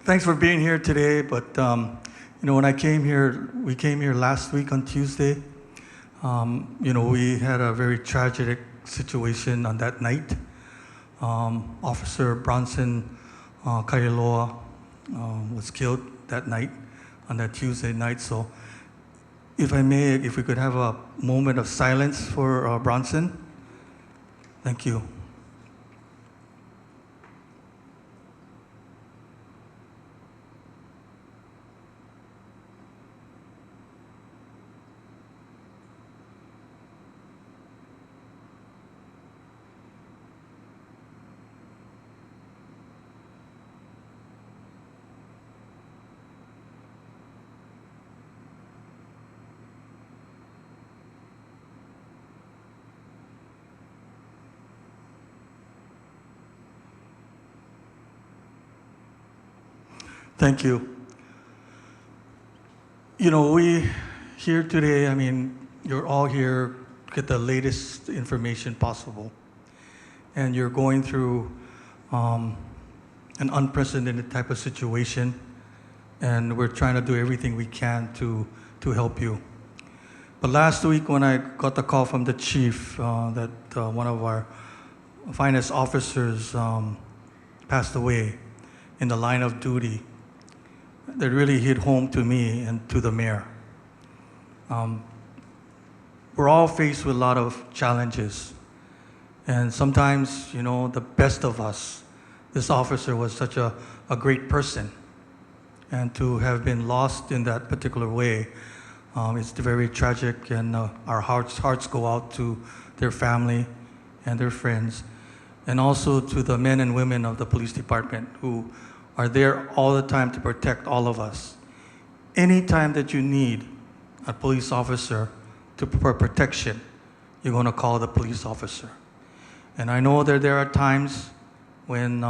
Thanks for being here today. But when we came here last week on Tuesday. We had a very tragic situation on that night. Officer Bronson Kailoa was killed that night, on that Tuesday night. So, if I may, if we could have a moment of silence for Bronson. Thank you. Thank you. We here today, you're all here to get the latest information possible. And you're going through an unprecedented type of situation. And we're trying to do everything we can to help you. But last week when I got the call from the chief that one of our finest officers passed away in the line of duty, that really hit home to me and to the mayor. We're all faced with a lot of challenges. And sometimes, the best of us, this officer was such a great person. And to have been lost in that particular way, it's very tragic, and our hearts go out to their family and their friends, and also to the men and women of the police department who are there all the time to protect all of us. Anytime that you need a police officer for protection, you're going to call the police officer. And I know that there are times when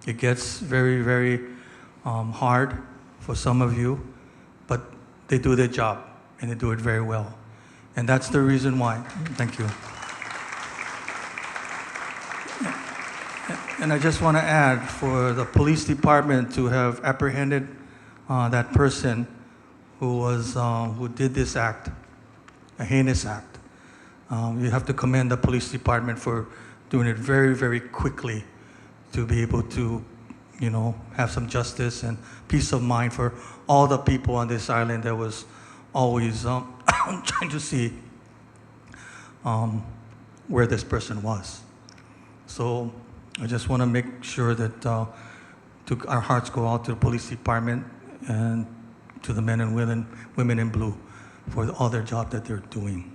it gets very, very hard for some of you, but they do their job, and they do it very well. And that's the reason why. Thank you. And I just want to add, for the police department to have apprehended that person who did this act, a heinous act, you have to commend the police department for doing it very, very quickly to be able to, have some justice and peace of mind for all the people on this island that was always trying to see where this person was. So I just want to make sure that our hearts go out to the police department and to the men and women in blue for all their job that they're doing.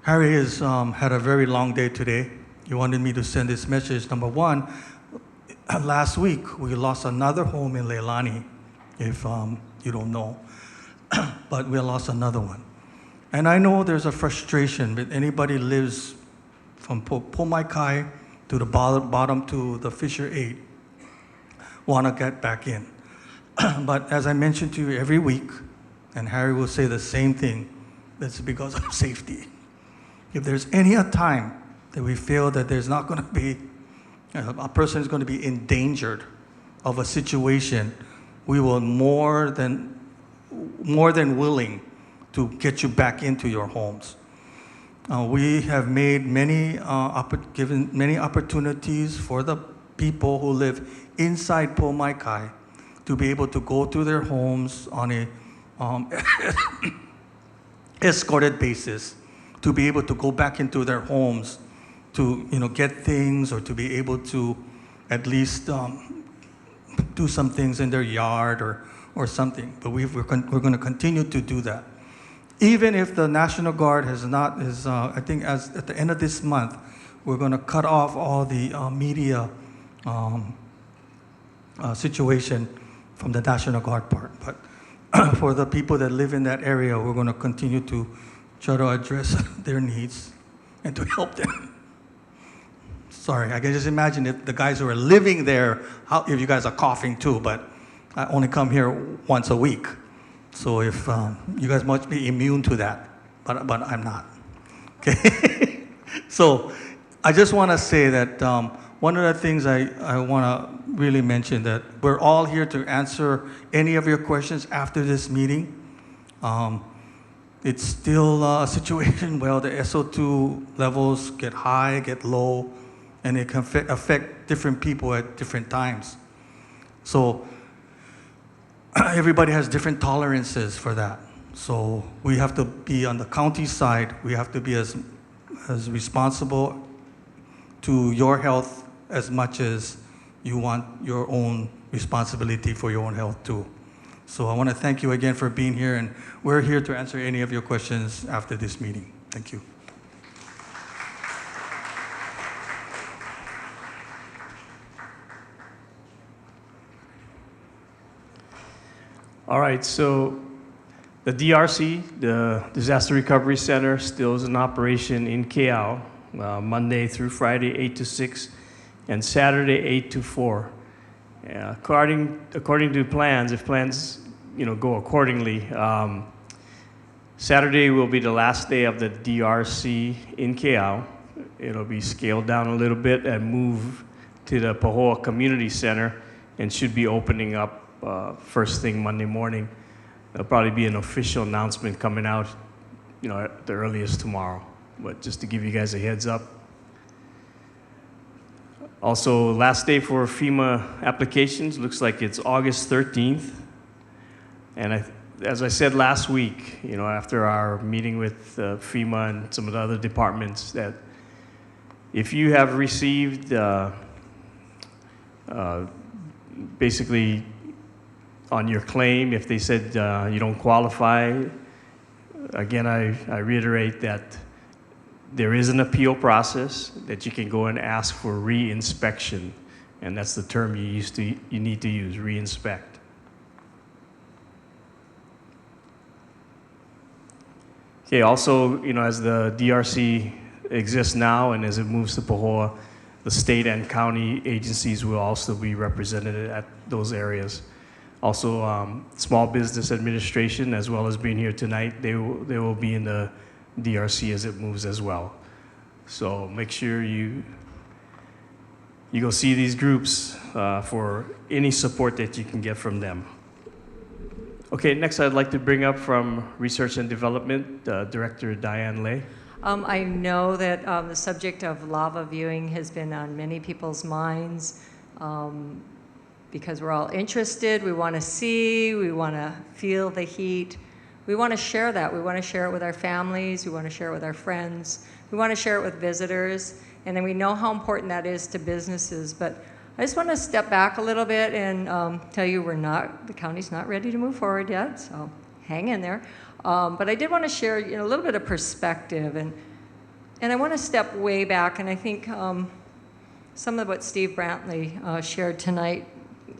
Harry has had a very long day today. He wanted me to send this message. Number one, last week we lost another home in Leilani, if you don't know, but we lost another one. And I know there's a frustration, but anybody lives from Pomaikai to the bottom to the Fisher 8, want to get back in. But as I mentioned to you every week, and Harry will say the same thing, it's because of safety. If there's any time that we feel that there's not going to be, a person is going to be endangered of a situation, we will more than willing to get you back into your homes. We have made given many opportunities for the people who live inside Pomaikai to be able to go to their homes on a escorted basis, to be able to go back into their homes to get things, or to be able to at least do some things in their yard or something. But we're going to continue to do that. Even if the National Guard I think at the end of this month, we're going to cut off all the media situation from the National Guard part. But for the people that live in that area, we're going to continue to try to address their needs and to help them. Sorry, I can just imagine if the guys who are living there, if you guys are coughing too, but I only come here once a week. So if you guys must be immune to that, but I'm not. Okay. So I just want to say that one of the things I want to really mention that we're all here to answer any of your questions after this meeting. It's still a situation where the SO2 levels get high, get low, and it can affect different people at different times. So everybody has different tolerances for that. So we have to be on the county side, we have to be as responsible to your health as much as you want your own responsibility for your own health too. So I want to thank you again for being here, and we're here to answer any of your questions after this meeting. Thank you. All right, so the DRC, the Disaster Recovery Center, still is in operation in Keao, Monday through Friday, 8 to 6, and Saturday, 8 to 4. According to plans, if plans go accordingly, Saturday will be the last day of the DRC in Keao. It'll be scaled down a little bit and move to the Pahoa Community Center, and should be opening up first thing Monday morning. There'll probably be an official announcement coming out, at the earliest tomorrow. But just to give you guys a heads up. Also, last day for FEMA applications looks like it's August 13th. And as I said last week, after our meeting with FEMA and some of the other departments, that if you have received basically on your claim, if they said you don't qualify, again, I reiterate that there is an appeal process that you can go and ask for re-inspection, and that's the term you need to use, re-inspect. Okay, also, as the DRC exists now and as it moves to Pahoa, the state and county agencies will also be represented at those areas. Also, Small Business Administration, as well as being here tonight, they will be in the DRC as it moves as well. So make sure you go see these groups for any support that you can get from them. Okay, next I'd like to bring up from Research and Development, Director Diane Lay. I know that the subject of lava viewing has been on many people's minds because we're all interested, we want to see, we want to feel the heat. We want to share that. We want to share it with our families. We want to share it with our friends. We want to share it with visitors. And then we know how important that is to businesses. But I just want to step back a little bit and tell you the county's not ready to move forward yet, so hang in there. But I did want to share a little bit of perspective. And I want to step way back. And I think some of what Steve Brantley shared tonight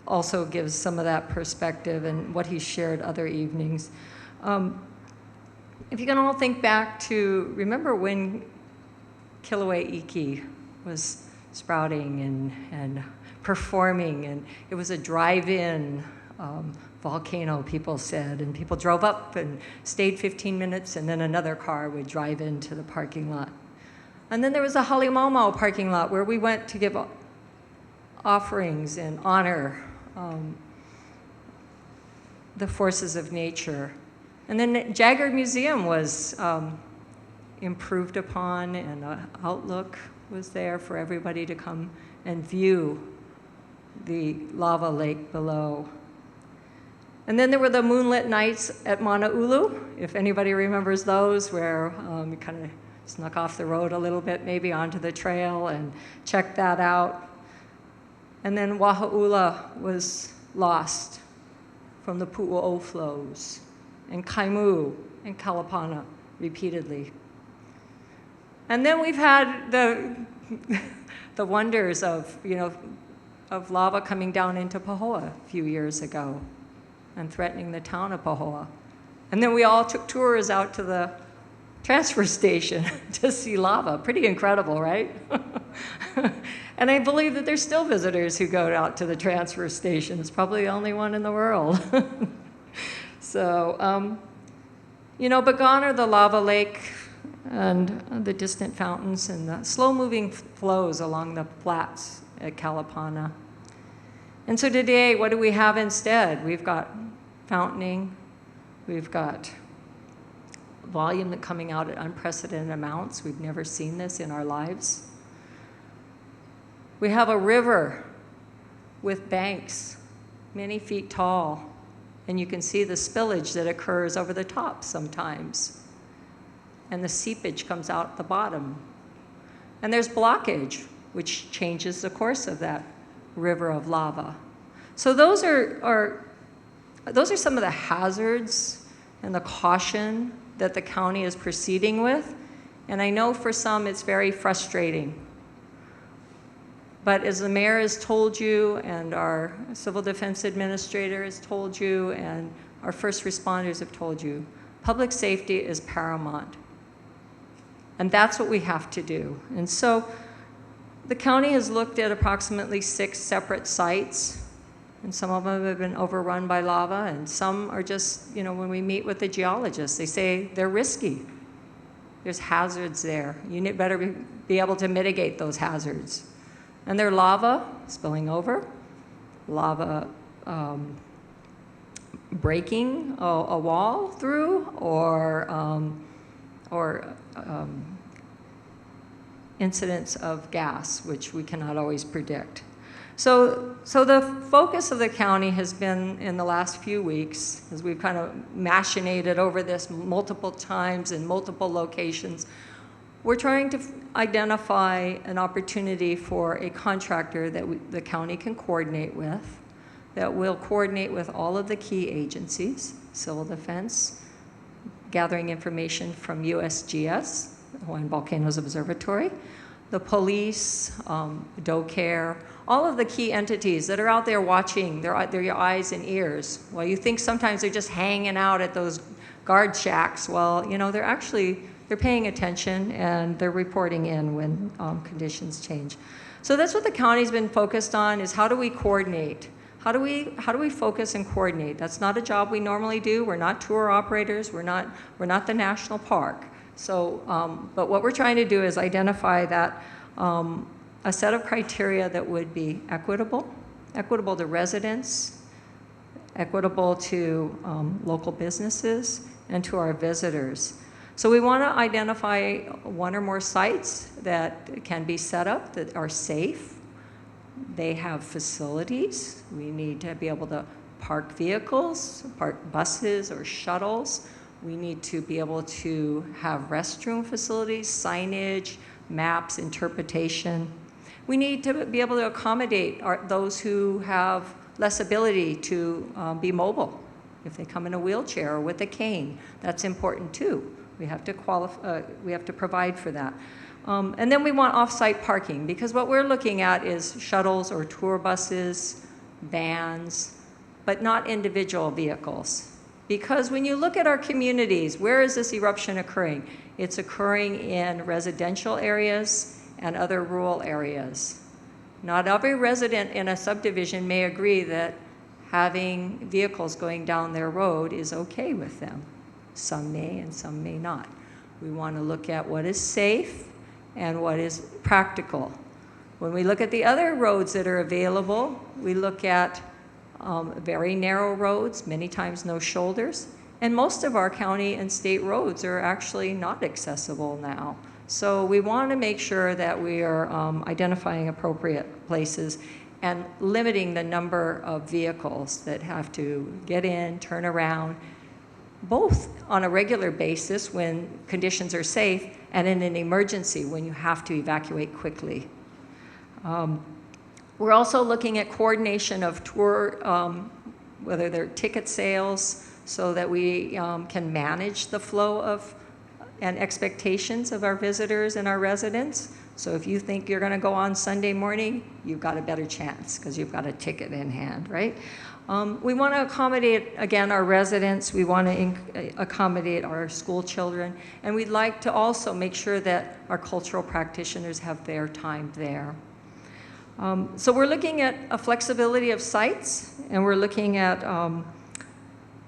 also gives some of that perspective and what he shared other evenings. If you can all think back to, remember when Kilauea Iki was sprouting and performing, and it was a drive-in volcano, people said, and people drove up and stayed 15 minutes, and then another car would drive into the parking lot. And then there was a Halemaumau parking lot where we went to give offerings and honor the forces of nature. And then Jagger Museum was improved upon, and an outlook was there for everybody to come and view the lava lake below. And then there were the moonlit nights at Manaulu, if anybody remembers those, where we kind of snuck off the road a little bit, maybe onto the trail, and checked that out. And then Wahaula was lost from the Pu'u'o flows, and Kaimu and Kalapana repeatedly. And then we've had the wonders of lava coming down into Pahoa a few years ago and threatening the town of Pahoa. And then we all took tours out to the transfer station to see lava. Pretty incredible, right? And I believe that there's still visitors who go out to the transfer station. It's probably the only one in the world. So, but gone are the lava lake and the distant fountains and the slow-moving flows along the flats at Kalapana. And so today, what do we have instead? We've got fountaining, we've got volume coming out at unprecedented amounts. We've never seen this in our lives. We have a river with banks many feet tall, and you can see the spillage that occurs over the top sometimes. And the seepage comes out the bottom. And there's blockage, which changes the course of that river of lava. So those are some of the hazards and the caution that the county is proceeding with. And I know for some it's very frustrating. But as the mayor has told you, and our civil defense administrator has told you, and our first responders have told you, public safety is paramount. And that's what we have to do. And so the county has looked at approximately 6 separate sites, and some of them have been overrun by lava, and some are just, when we meet with the geologists, they say they're risky. There's hazards there. You better be able to mitigate those hazards. And they're lava spilling over, lava breaking a wall through, or incidents of gas, which we cannot always predict. So the focus of the county has been in the last few weeks, as we've kind of machinated over this multiple times in multiple locations. We're trying to identify an opportunity for a contractor that the county can coordinate with, that will coordinate with all of the key agencies, civil defense, gathering information from USGS, Hawaiian Volcanoes Observatory, the police, DoCare, all of the key entities that are out there watching, they're your eyes and ears. Well, you think sometimes they're just hanging out at those guard shacks. Well, they're paying attention and they're reporting in when conditions change. So that's what the county's been focused on, is how do we coordinate? How do we focus and coordinate? That's not a job we normally do. We're not tour operators. We're not the national park. So, but what we're trying to do is identify that a set of criteria that would be equitable to residents, equitable to local businesses, and to our visitors. So we want to identify 1 or more sites that can be set up that are safe. They have facilities. We need to be able to park vehicles, park buses or shuttles. We need to be able to have restroom facilities, signage, maps, interpretation. We need to be able to accommodate those who have less ability to be mobile. If they come in a wheelchair or with a cane, that's important too. We have to provide for that. And then we want off-site parking, because what we're looking at is shuttles or tour buses, vans, but not individual vehicles. Because when you look at our communities, where is this eruption occurring? It's occurring in residential areas and other rural areas. Not every resident in a subdivision may agree that having vehicles going down their road is okay with them. Some may and some may not. We want to look at what is safe and what is practical. When we look at the other roads that are available, we look at very narrow roads, many times no shoulders, and most of our county and state roads are actually not accessible now. So we want to make sure that we are identifying appropriate places and limiting the number of vehicles that have to get in, turn around, both on a regular basis when conditions are safe and in an emergency when you have to evacuate quickly. We're also looking at coordination of tour, whether they're ticket sales, so that we can manage the flow of and expectations of our visitors and our residents. So if you think you're going to go on Sunday morning, you've got a better chance because you've got a ticket in hand, right? We want to accommodate, again, our residents. We want to accommodate our school children. And we'd like to also make sure that our cultural practitioners have their time there. So we're looking at a flexibility of sites, and we're looking at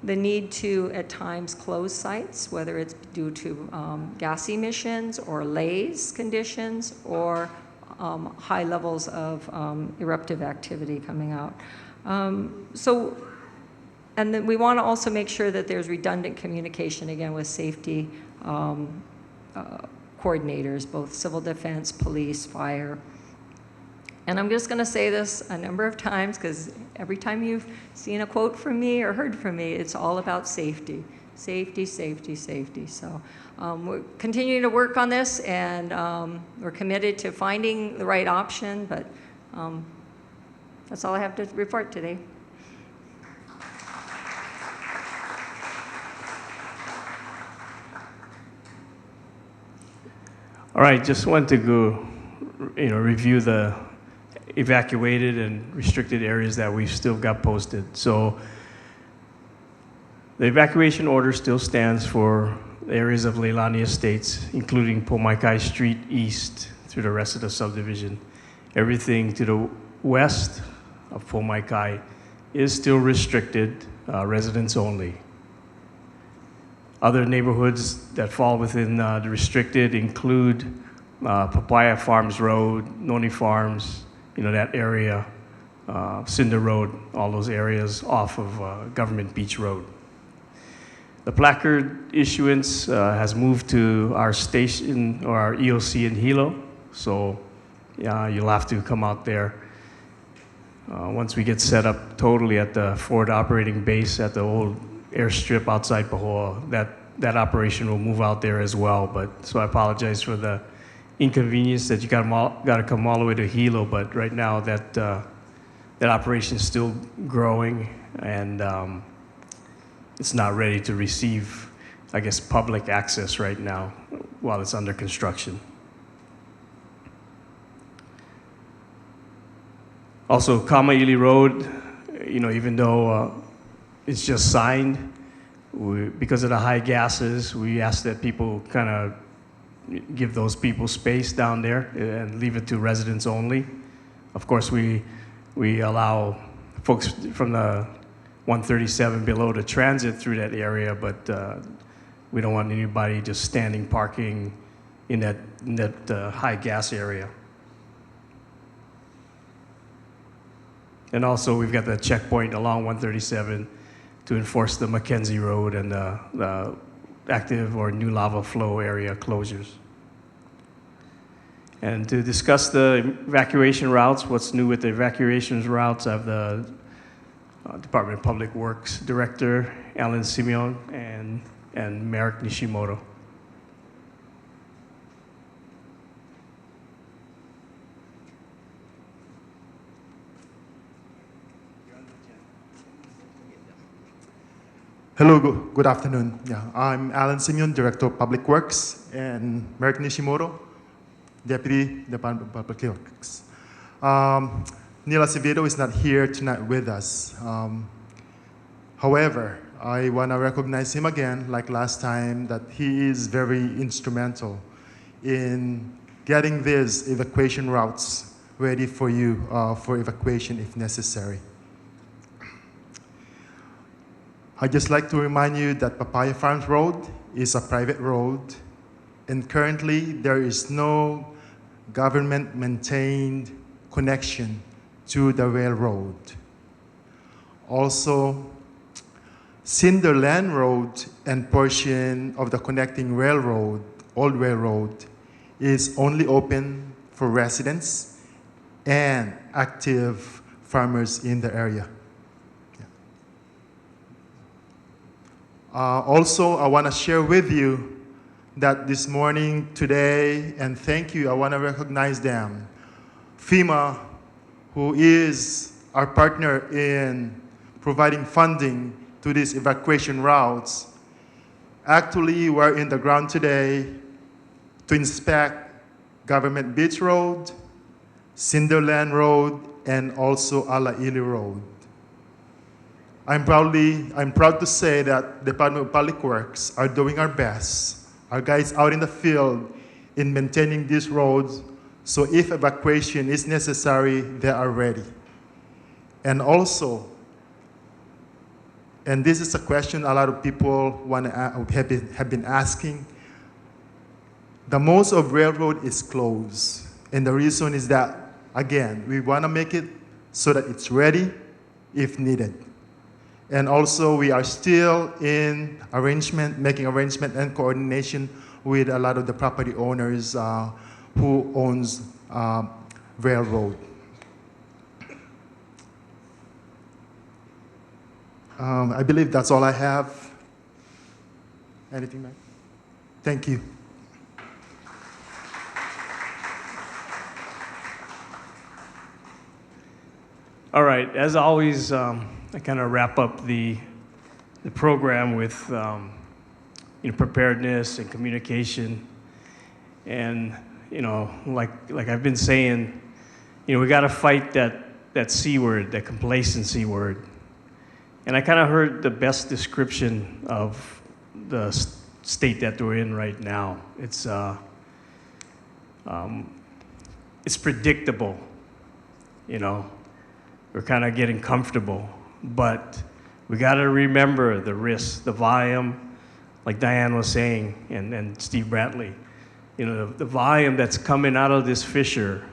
the need to, at times, close sites, whether it's due to gas emissions or LAYS conditions or high levels of eruptive activity coming out. And then we want to also make sure that there's redundant communication, again, with safety coordinators, both civil defense, police, fire. And I'm just going to say this a number of times, because every time you've seen a quote from me or heard from me, it's all about safety. Safety, safety, safety. So we're continuing to work on this, and we're committed to finding the right option, but that's all I have to report today. All right, just wanted to go, review the evacuated and restricted areas that we've still got posted. So the evacuation order still stands for the areas of Leilani Estates, including Pomaikai Street East through the rest of the subdivision. Everything to the west of Pomaikai is still restricted, residents only. Other neighborhoods that fall within the restricted include Papaya Farms Road, Noni Farms, that area, Cinder Road, all those areas off of Government Beach Road. The placard issuance has moved to our station or our EOC in Hilo, so you'll have to come out there. Once we get set up totally at the forward operating base at the old airstrip outside Pahoa, that operation will move out there as well. But so I apologize for the inconvenience that you got to come all the way to Hilo. But right now that operation is still growing, and it's not ready to receive, I guess, public access right now while it's under construction. Also, Kamaili Road, even though it's just signed, because of the high gases, we ask that people kind of give those people space down there and leave it to residents only. Of course, we allow folks from the 137 below to transit through that area, but we don't want anybody just standing parking in that high gas area. And also, we've got the checkpoint along 137 to enforce the Mackenzie Road and the active or new lava flow area closures. And to discuss the evacuation routes, what's new with the evacuation routes, I have the Department of Public Works Director, Alan Simeon, and Merrick Nishimoto. Hello, good afternoon. Yeah, I'm Alan Simeon, Director of Public Works, and Merrick Nishimoto, Deputy Department of Public Works. Neil Acevedo is not here tonight with us. However, I want to recognize him again, like last time, that he is very instrumental in getting these evacuation routes ready for you for evacuation if necessary. I'd just like to remind you that Papaya Farms Road is a private road, and currently there is no government-maintained connection to the railroad. Also, Cinderland Road and portion of the connecting railroad, old railroad, is only open for residents and active farmers in the area. Also, I want to share with you that this morning, today, and thank you, I want to recognize them. FEMA, who is our partner in providing funding to these evacuation routes, actually were in the ground today to inspect Government Beach Road, Cinderland Road, and also Alaili Road. I'm proud to say that Department of Public Works are doing our best. Our guys out in the field in maintaining these roads, so if evacuation is necessary, they are ready. And also, and this is a question a lot of people have been asking, the most of railroad is closed, And the reason is that, again, we want to make it so that it's ready if needed. And also, we are still in making arrangement and coordination with a lot of the property owners who owns railroad. I believe that's all I have. Anything, Mike? Thank you. All right, as always, I kind of wrap up the program with preparedness and communication. And, like I've been saying, we got to fight that C word, that complacency word. And I kind of heard the best description of the state that we're in right now. It's predictable, We're kind of getting comfortable, but we got to remember the risks, the volume, like Diane was saying, and Steve Brantley. The volume that's coming out of this fissure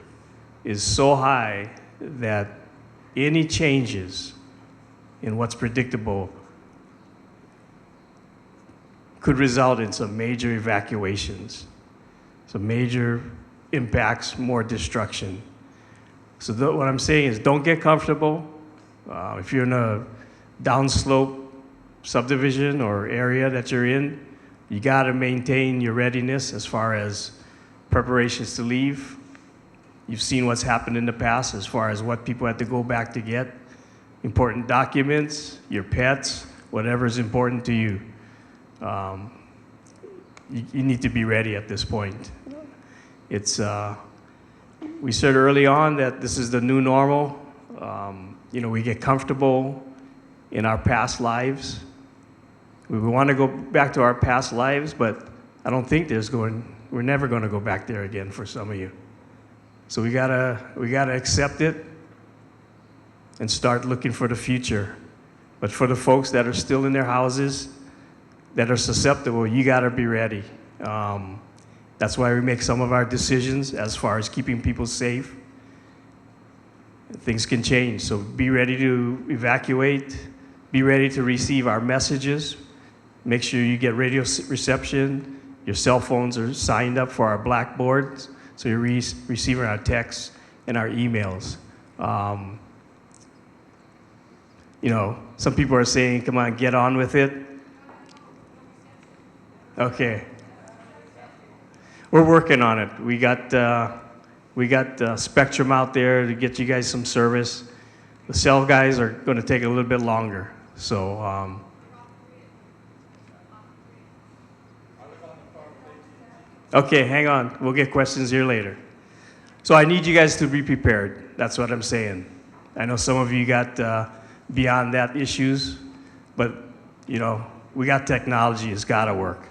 is so high that any changes in what's predictable could result in some major evacuations, some major impacts, more destruction. So what I'm saying is don't get comfortable. If you're in a downslope subdivision or area that you're in, you got to maintain your readiness as far as preparations to leave. You've seen what's happened in the past as far as what people had to go back to get. Important documents, your pets, whatever is important to you. You need to be ready at this point. We said early on that this is the new normal. We get comfortable in our past lives. We want to go back to our past lives, but I don't think we're never going to go back there again for some of you. So we gotta accept it and start looking for the future. But for the folks that are still in their houses, that are susceptible, you gotta be ready. That's why we make some of our decisions as far as keeping people safe. Things can change, so be ready to evacuate, be ready to receive our messages. Make sure you get radio reception. Your cell phones are signed up for our blackboards, so you're receiving our texts and our emails. Some people are saying, come on, get on with it. Okay. We're working on it. We got Spectrum out there to get you guys some service. The cell guys are going to take a little bit longer. So, okay, hang on. We'll get questions here later. So I need you guys to be prepared. That's what I'm saying. I know some of you got beyond that issues, but we got technology. It's got to work.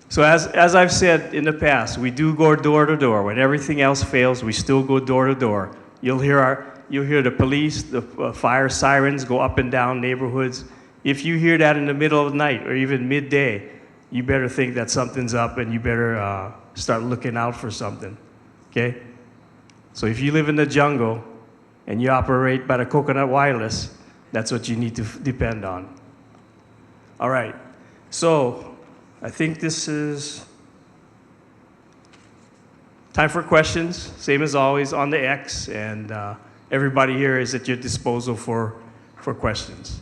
So as I've said in the past, we do go door to door. When everything else fails, we still go door to door. You'll hear the police, the fire sirens go up and down neighborhoods. If you hear that in the middle of the night or even midday, you better think that something's up and you better start looking out for something, okay? So if you live in the jungle and you operate by the coconut wireless, that's what you need to depend on. All right, so I think this is time for questions, same as always on the X, and everybody here is at your disposal for questions.